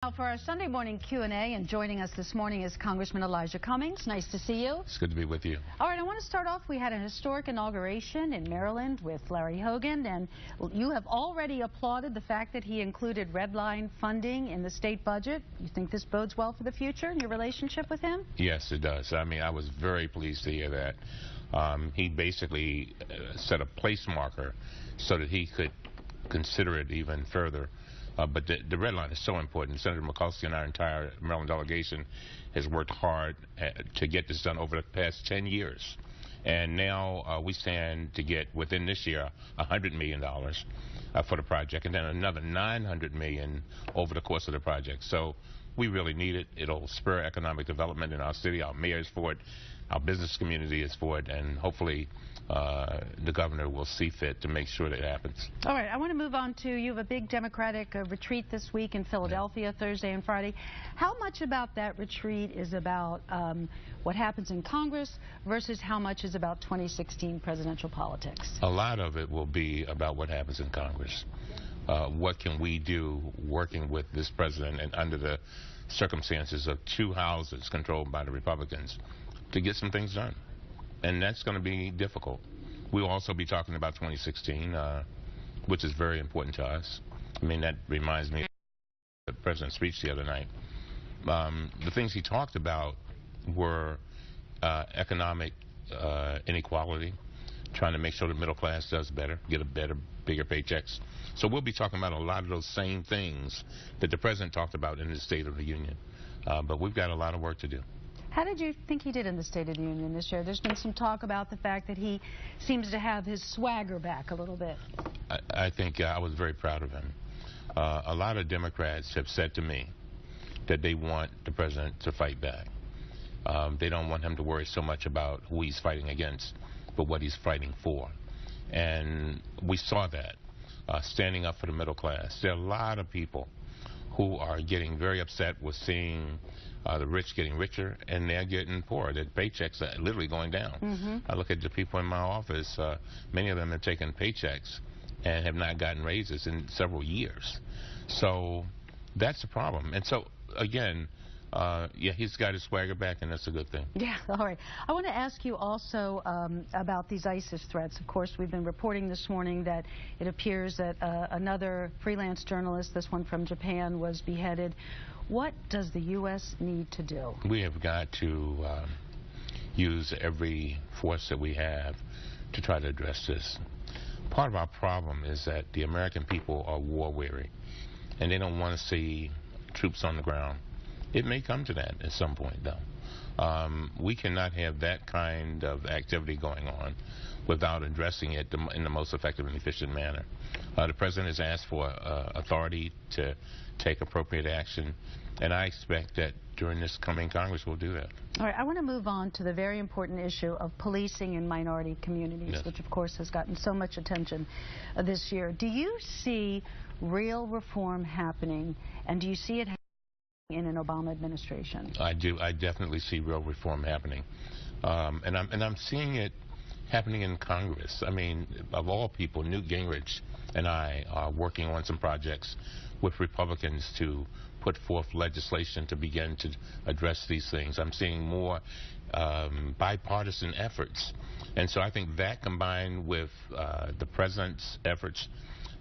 Now for our Sunday morning Q&A, and joining us this morning is Congressman Elijah Cummings. Nice to see you. It's good to be with you. All right, I want to start off. We had an historic inauguration in Maryland with Larry Hogan, and you have already applauded the fact that he included red line funding in the state budget. You think this bodes well for the future in your relationship with him? Yes, it does. I mean, I was very pleased to hear that. He basically set a place marker so that he could consider it even further. But the red line is so important. Senator McCulsky and our entire Maryland delegation has worked hard to get this done over the past 10 years. And now we stand to get, within this year, $100 million for the project, and then another $900 million over the course of the project. So we really need it. It'll spur economic development in our city. Our mayor is for it. Our business community is for it. And hopefully the governor will see fit to make sure that it happens. All right, I want to move on to, you have a big Democratic retreat this week in Philadelphia, Thursday and Friday. How much about that retreat is about what happens in Congress versus how much is about 2016 presidential politics? A lot of it will be about what happens in Congress. What can we do working with this president and under the circumstances of two houses controlled by the Republicans to get some things done? And that's going to be difficult. We'll also be talking about 2016, which is very important to us. I mean, that reminds me of the president's speech the other night. The things he talked about were economic inequality, trying to make sure the middle class does better, get a better, bigger paychecks. So we'll be talking about a lot of those same things that the president talked about in his State of the Union. But we've got a lot of work to do. How did you think he did in the State of the Union this year? There's been some talk about the fact that he seems to have his swagger back a little bit. I think I was very proud of him. A lot of Democrats have said to me that they want the president to fight back. They don't want him to worry so much about who he's fighting against, but what he's fighting for. And we saw that, standing up for the middle class. There are a lot of people who are getting very upset with seeing the rich getting richer, and they're getting poorer. Their paychecks are literally going down. I look at the people in my office. Many of them have taken paychecks and have not gotten raises in several years. So that's the problem. And so, again, yeah, he's got his swagger back, and that's a good thing. Yeah, all right. I want to ask you also about these ISIS threats. Of course, we've been reporting this morning that it appears that another freelance journalist, this one from Japan, was beheaded. What does the U.S. need to do? We have got to use every force that we have to try to address this. Part of our problem is that the American people are war-weary, and they don't want to see troops on the ground. It may come to that at some point, though. We cannot have that kind of activity going on without addressing it in the most effective and efficient manner. The president has asked for authority to take appropriate action, and I expect that during this coming Congress we'll do that. All right, I want to move on to the very important issue of policing in minority communities, yes, which of course has gotten so much attention this year. Do you see real reform happening, and do you see it happening in an Obama administration? I do. I definitely see real reform happening, and I'm seeing it happening in Congress. I mean, of all people, Newt Gingrich and I are working on some projects with Republicans to put forth legislation to begin to address these things. I'm seeing more bipartisan efforts, and so I think that combined with the president's efforts,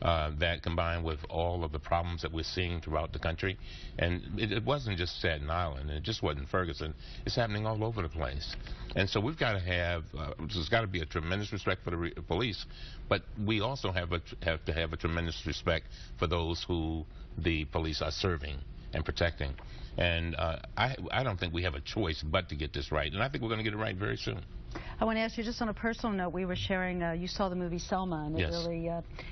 that combined with all of the problems that we're seeing throughout the country, and it wasn't just Staten Island, and it just wasn't Ferguson. It's happening all over the place. And so we've got to have, there's got to be a tremendous respect for the police, but we also have to have a tremendous respect for those who the police are serving and protecting. And I don't think we have a choice but to get this right, and I think we're going to get it right very soon. I want to ask you, just on a personal note, we were sharing, you saw the movie Selma, and it yes, really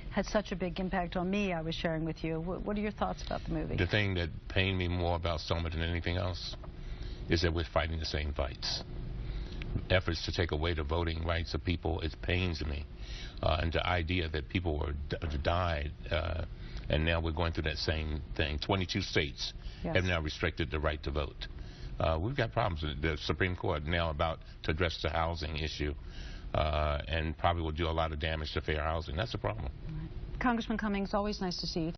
had such a big impact on me. I was sharing with you. What are your thoughts about the movie? The thing that pained me more about Selma than anything else is that we're fighting the same fights. Efforts to take away the voting rights of people, it pains me. And the idea that people died, and now we're going through that same thing. 22 states yes, have now restricted the right to vote. We've got problems with the Supreme Court now about to address the housing issue, and probably will do a lot of damage to fair housing. That's a problem. Congressman Cummings, always nice to see you.